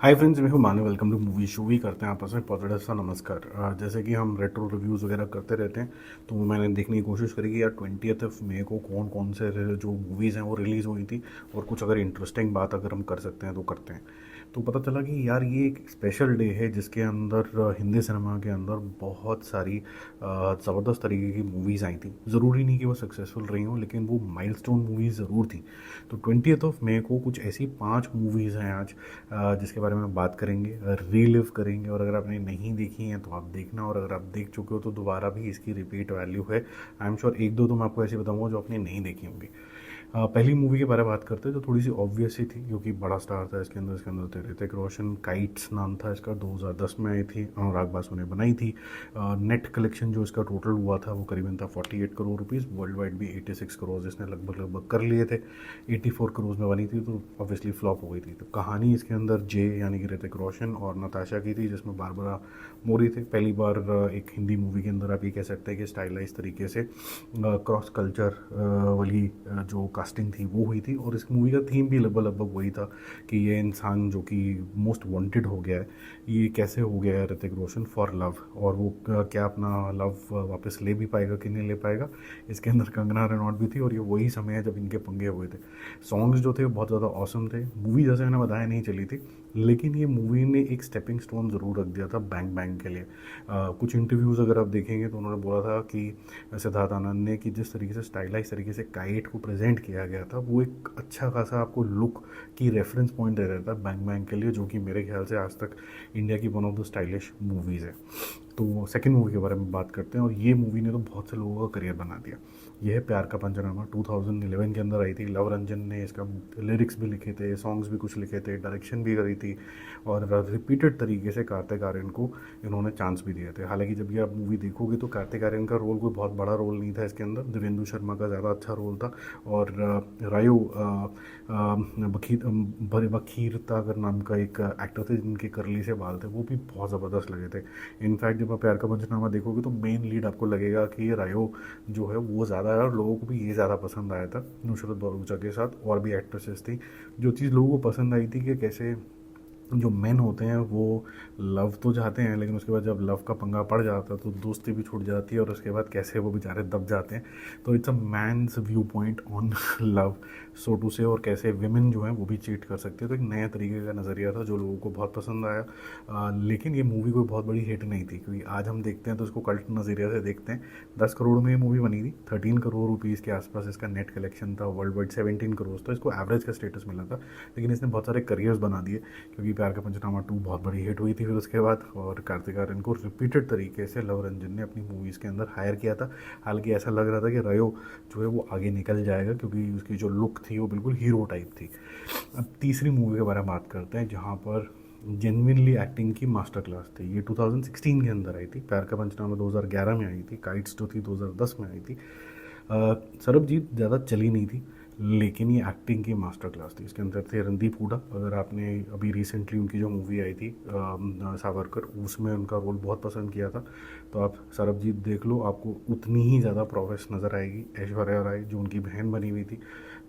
हाय friends, मैं हूं Manav. Welcome to movie show. भी करते हैं आपस में पॉजिटिव सा नमस्कार। जैसे कि हम रेट्रो रिव्यूज़ वगैरह करते रहते हैं, तो मैंने देखने की कोशिश करी कि यार 20th मई को कौन कौन से जो मूवीज़ हैं वो रिलीज़ हुई थी, और कुछ अगर इंटरेस्टिंग बात अगर हम कर सकते हैं तो करते हैं। तो पता चला कि यार ये एक स्पेशल डे है जिसके अंदर हिंदी सिनेमा के अंदर बहुत सारी ज़बरदस्त तरीके की मूवीज़ आई थी। ज़रूरी नहीं कि वो सक्सेसफुल रही हों, लेकिन वो माइलस्टोन मूवीज़ ज़रूर थी। तो 20th मई को कुछ ऐसी 5 मूवीज़ हैं आज जिसके बारे में बात करेंगे, रीलिव करेंगे। और अगर आपने नहीं देखी हैं तो आप देखना, और अगर आप देख चुके हो तो दोबारा भी इसकी रिपीट वैल्यू है। आई एम श्योर एक दो तो मैं आपको ऐसी बताऊंगा जो आपने नहीं देखी होंगी। पहली मूवी के बारे में बात करते हैं जो थोड़ी सी ऑब्वियस ही थी, क्योंकि बड़ा स्टार था इसके अंदर थे ऋतिक रोशन। काइट्स नाम था इसका, 2010 में आई थी, अनुराग बासु ने बनाई थी। नेट कलेक्शन जो इसका टोटल हुआ था वो करीबन था 48 करोड़ रुपीज़। वर्ल्ड वाइड भी 86 करोड़ इसने लगभग लगभग कर लिए थे। 84 करोड़ में बनी थी, तो ऑब्वियसली फ्लॉप हो गई थी। तो कहानी इसके अंदर जे यानी कि ऋतिक रोशन और नताशा की थी, जिसमें बारबरा मोरी थे। पहली बार एक हिंदी मूवी के अंदर आप ये कह सकते हैं कि स्टाइलाइज तरीके से क्रॉस कल्चर वाली जो कास्टिंग थी वो हुई थी। और इस मूवी का थीम भी लगभग लगभग वही था कि ये इंसान जो कि मोस्ट वांटेड हो गया है, ये कैसे हो गया है ऋतिक रोशन फॉर लव, और वो क्या अपना लव वापस ले भी पाएगा कि नहीं ले पाएगा। इसके अंदर कंगना रनौत भी थी, और ये वही समय है जब इनके पंगे हुए थे। सॉन्ग्स जो थे वो बहुत ज़्यादा ऑसम थे। मूवी जैसे मैंने बताया नहीं चली थी, लेकिन ये मूवी ने एक स्टेपिंग स्टोन ज़रूर रख दिया था बैंग बैंग के लिए। कुछ इंटरव्यूज़ अगर आप देखेंगे तो उन्होंने बोला था कि सिद्धार्थ आनंद ने, कि जिस तरीके से स्टाइलाइज तरीके से काइट को प्रेजेंट किया गया था वो एक अच्छा खासा आपको लुक की रेफरेंस पॉइंट दे रहा था बैंग बैंग के लिए, जो कि मेरे ख्याल से आज तक इंडिया की one of the stylish movies है। तो सेकंड मूवी के बारे में बात करते हैं, और ये मूवी ने तो बहुत से लोगों का करियर बना दिया। यह है प्यार का पंचनामा, 2011 के अंदर आई थी। लव रंजन ने इसका लिरिक्स भी लिखे थे, सॉन्ग्स भी कुछ लिखे थे, डायरेक्शन भी करी थी, और रिपीटेड तरीके से कार्तिक आर्यन को इन्होंने चांस भी दिए थे। हालांकि जब ये आप मूवी देखोगे तो कार्तिक आर्यन का रोल कोई बहुत बड़ा रोल नहीं था इसके अंदर, देवेंदु शर्मा का ज़्यादा अच्छा रोल था। और रायो बखीरता अगर नाम का एक एक्टर थे जिनके करली से बाल थे, वो भी बहुत ज़बरदस्त लगे थे। इनफैक्ट जब आप प्यार का पंचनामा देखोगे तो मेन लीड आपको लगेगा कि ये रायो जो है वो ज़्यादा है, और लोगों को भी ये ज़्यादा पसंद आया था नुसरत भरूचा के साथ। और भी एक्ट्रेसेस थी। जो चीज़ लोगों को पसंद आई थी कि कैसे जो मेन होते हैं वो लव तो चाहते हैं, लेकिन उसके बाद जब लव का पंगा पड़ जाता है तो दोस्ती भी छूट जाती है, और उसके बाद कैसे वो बेचारे दब जाते हैं। तो it's a man's view point on love, so to say, और कैसे विमेन जो हैं वो भी चीट कर सकते हैं। तो एक नया तरीके का नज़रिया था जो लोगों को बहुत पसंद आया। लेकिन ये मूवी कोई बहुत बड़ी हिट नहीं थी, क्योंकि आज हम देखते हैं तो इसको कल्ट नज़रिया से देखते हैं। 10 करोड़ में ये मूवी बनी थी, 13 करोड़ रुपीज़ के आसपास इसका नेट कलेक्शन था। वर्ल्ड वाइड 17 करोड़ था, इसको एवरेज का स्टेटस मिला था। लेकिन इसने बहुत सारे करियर्स बना दिए, क्योंकि प्यार का पंचनामा 2 बहुत बड़ी हिट हुई थी फिर उसके बाद। और कार्तिक आर्यन को रिपीटेड तरीके से लव रंजन ने अपनी मूवीज़ के अंदर हायर किया था। हालांकि ऐसा लग रहा था कि रयो जो है वो आगे निकल जाएगा, क्योंकि उसकी जो लुक थी वो बिल्कुल हीरो टाइप थी। अब तीसरी मूवी के बारे में बात करते हैं, जहाँ पर जेनविनली एक्टिंग की मास्टर क्लास थी। ये 2016 के अंदर आई थी। प्यार का पंचनामा 2011 में आई थी। काइट्स जो थी 2010 में आई थी। सरबजीत ज़्यादा चली नहीं थी, लेकिन ये एक्टिंग की मास्टर क्लास थी। इसके अंदर थे रणदीप हुडा। अगर आपने अभी रिसेंटली उनकी जो मूवी आई थी सावरकर, उसमें उनका रोल बहुत पसंद किया था, तो आप सरबजीत देख लो, आपको उतनी ही ज़्यादा प्रोग्रेस नज़र आएगी। ऐश्वर्या राय जो उनकी बहन बनी हुई थी,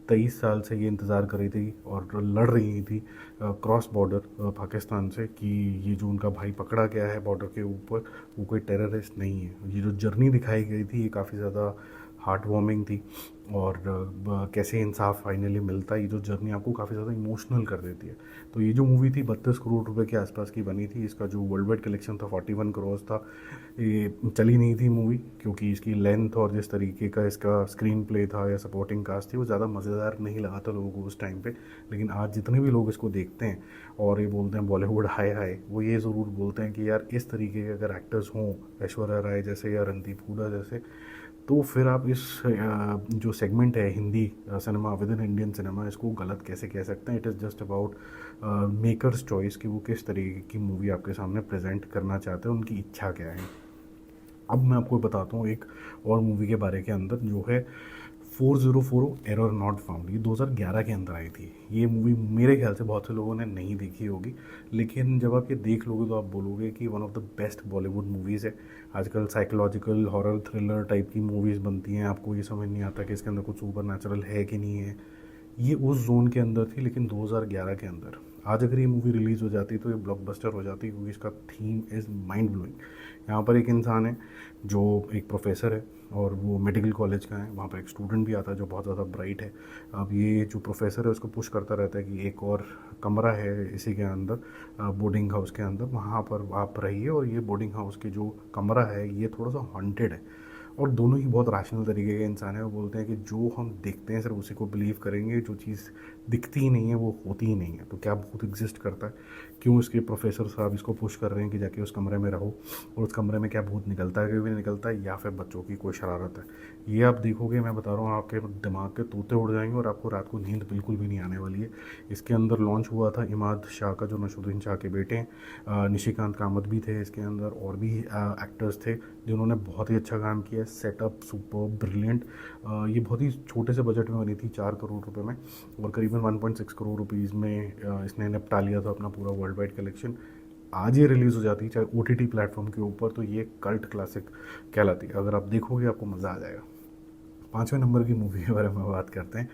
23 साल से ये इंतज़ार कर रही थी और लड़ रही थी क्रॉस बॉर्डर पाकिस्तान से, कि ये जो उनका भाई पकड़ा गया है बॉर्डर के ऊपर वो कोई टेररिस्ट नहीं है। ये जो जर्नी दिखाई गई थी ये काफ़ी ज़्यादा हार्ट वार्मिंग थी, और कैसे इंसाफ फाइनली मिलता है, ये जो जर्नी आपको काफ़ी ज़्यादा इमोशनल कर देती है। तो ये जो मूवी थी 32 करोड़ रुपए के आसपास की बनी थी। इसका जो वर्ल्ड वाइड कलेक्शन था 41 करोड़ था। ये चली नहीं थी मूवी, क्योंकि इसकी लेंथ और जिस तरीके का इसका स्क्रीन प्ले था या सपोर्टिंग कास्ट थी वो ज़्यादा मज़ेदार नहीं लगा था लोगों को उस टाइम पे। लेकिन आज जितने भी लोग इसको देखते हैं और ये बोलते हैं बॉलीवुड हाय हाय, वो ये ज़रूर बोलते हैं कि यार इस तरीके के अगर एक्टर्स हों, ऐश्वर्या राय जैसे या रणदीप हुडा जैसे, तो फिर आप इस जो सेगमेंट है Hindi cinema with in Indian cinema, इसको गलत कैसे कह सकते हैं। It is just about makers choice कि वो किस तरीके की मूवी आपके सामने प्रेजेंट करना चाहते हैं, उनकी इच्छा क्या है। अब मैं आपको बताता हूँ एक और मूवी के बारे के अंदर, जो है 4040 एरर नॉट फाउंड। ये 2011 के अंदर आई थी। ये मूवी मेरे ख्याल से बहुत से लोगों ने नहीं देखी होगी, लेकिन जब आप ये देख लोगे तो आप बोलोगे कि one of the best Bollywood movies है। आजकल साइकोलॉजिकल हॉरर थ्रिलर टाइप की मूवीज़ बनती हैं, आपको ये समझ नहीं आता कि इसके अंदर कुछ सुपर नेचुरल है कि नहीं है। ये उस जोन के अंदर थी, लेकिन 2011 के अंदर आज अगर ये मूवी रिलीज़ हो जाती तो ये ब्लॉकबस्टर हो जाती, क्योंकि इसका थीम इज़ माइंड ब्लोइंग। यहाँ पर एक इंसान है जो एक प्रोफेसर है और वो मेडिकल कॉलेज का है, वहाँ पर एक स्टूडेंट भी आता है जो बहुत ज़्यादा ब्राइट है। अब ये जो प्रोफेसर है उसको पुश करता रहता है कि एक और कमरा है इसी के अंदर, बोर्डिंग हाउस के अंदर, वहाँ पर आप रहिए, और ये बोर्डिंग हाउस के जो कमरा है ये थोड़ा सा हॉन्टेड है। और दोनों ही बहुत रैशनल तरीके के इंसान हैं। वो बोलते हैं कि जो हम देखते हैं सिर्फ उसी को बिलीव करेंगे, जो चीज़ दिखती ही नहीं है वो होती ही नहीं है। तो क्या भूत एग्जिस्ट करता है, क्यों इसके प्रोफेसर साहब इसको पुश कर रहे हैं कि जाके उस कमरे में रहो, और उस कमरे में क्या भूत निकलता है, कभी निकलता है, या फिर बच्चों की कोई शरारत है। ये आप देखोगे, मैं बता रहा हूँ, आपके दिमाग के तोते उड़ जाएंगे और आपको रात को नींद बिल्कुल भी नहीं आने वाली है। इसके अंदर लॉन्च हुआ था इमाद शाह का, जो नसरुद्दीन शाह के बेटे हैं। निशिकांत कामत भी थे इसके अंदर, और भी एक्टर्स थे जिन्होंने बहुत ही अच्छा काम किया। Setup super brilliant. ये बहुत ही छोटे से बजट में बनी थी, 4 करोड़ रुपए में, और करीबन 1.6 करोड़ रुपीज़ में इसने निपटा लिया था अपना पूरा वर्ल्ड वाइड कलेक्शन। आज ये रिलीज़ हो जाती चाहे OTT प्लेटफॉर्म के ऊपर, तो ये कल्ट क्लासिक कहलाती। अगर आप देखोगे आपको मज़ा आ जाएगा। 5वें नंबर की मूवी के बारे में बात करते हैं।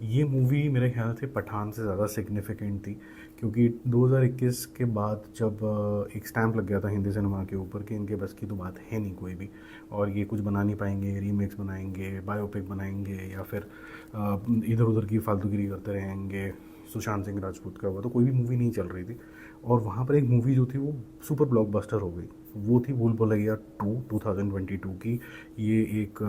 ये मूवी मेरे ख्याल से पठान से ज़्यादा सिग्निफिकेंट थी, क्योंकि 2021 के बाद जब एक स्टैंप लग गया था हिंदी सिनेमा के ऊपर कि इनके बस की तो बात है नहीं कोई भी, और ये कुछ बना नहीं पाएंगे, रीमेक्स बनाएंगे, बायोपिक बनाएंगे, या फिर इधर उधर की फालतूगिरी करते रहेंगे। सुशांत सिंह राजपूत का हुआ तो कोई भी मूवी नहीं चल रही थी, और वहाँ पर एक मूवी जो थी वो सुपर ब्लॉकबस्टर हो गई। वो थी भूल भुलैया 2 2022 की। ये एक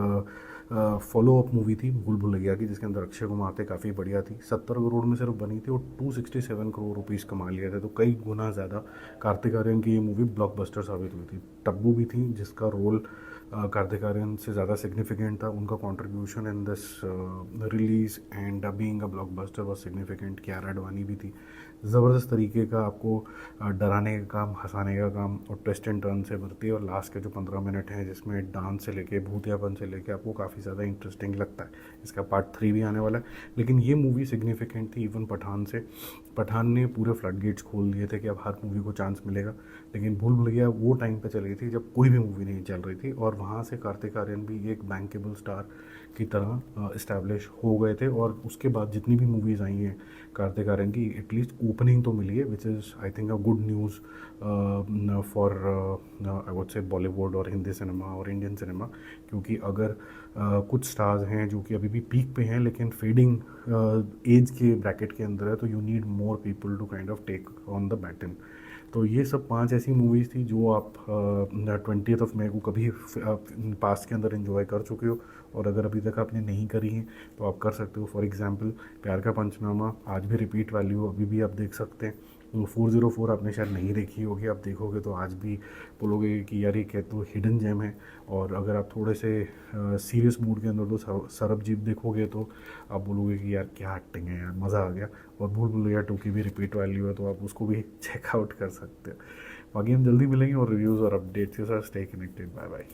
फॉलो अप मूवी थी भूल भुलैया की, जिसके अंदर अक्षय कुमार थे, काफ़ी बढ़िया थी। 70 करोड़ में सिर्फ बनी थी और 267 करोड़ रुपीज़ कमा लिए थे, तो कई गुना ज़्यादा कार्तिक आर्यन की ये मूवी ब्लॉकबस्टर साबित हुई थी। तब्बू भी थी जिसका रोल कार्तिक आर्यन से ज़्यादा सिग्निफिकेंट था। उनका contribution in this release and being a blockbuster was significant. Kiara Advani भी थी। ज़बरदस्त तरीके का आपको डराने का काम, हंसाने का काम, और ट्विस्ट एंड टर्न से भरती है। और लास्ट के जो 15 मिनट हैं जिसमें डांस से लेके भूतियापन से लेके आपको काफ़ी ज़्यादा इंटरेस्टिंग लगता है। इसका पार्ट 3 भी आने वाला है। लेकिन ये मूवी सिग्निफिकेंट थी इवन पठान से। पठान ने पूरे फ्लड गेट्स खोल दिए थे कि अब हर मूवी को चांस मिलेगा। लेकिन भूल भुलैया वो टाइम पे चली थी जब कोई भी मूवी नहीं चल रही थी, और वहाँ से कार्तिक आर्यन भी एक बैंकेबल स्टार की तरह इस्टेब्लिश हो गए थे। और उसके बाद जितनी भी मूवीज़ आई हैं कार्तिक आर्यन की, एटलीस्ट ओपनिंग तो मिली है, which is I think a good news for I would say Bollywood और हिंदी सिनेमा और इंडियन सिनेमा। क्योंकि अगर कुछ स्टार्स हैं जो कि अभी भी पीक पे हैं लेकिन फेडिंग एज के ब्रैकेट के अंदर है, तो you need more people to kind of take on the baton. तो ये सब 5 ऐसी मूवीज़ थी जो आप 20 मई को कभी पास्ट के अंदर एंजॉय कर चुके हो, और अगर अभी तक आपने नहीं करी हैं तो आप कर सकते हो। फॉर एग्जांपल प्यार का पंचनामा आज भी रिपीट वैल्यू, अभी भी आप देख सकते हैं। 404 आपने शायद नहीं देखी होगी, आप देखोगे तो आज भी बोलोगे कि यार ये क्या तो हिडन जेम है। और अगर आप थोड़े से सीरियस मूड के अंदर तो सरबजीत देखोगे तो आप बोलोगे कि यार क्या एक्टिंग है यार, मज़ा आ गया। और भूल भुलैया 2 की भी रिपीट वैल्यू है, तो आप उसको भी चेकआउट कर सकते हो। बाकी हम जल्दी मिलेंगे और रिव्यूज़ और अपडेट्स के साथ। Stay connected. Bye bye.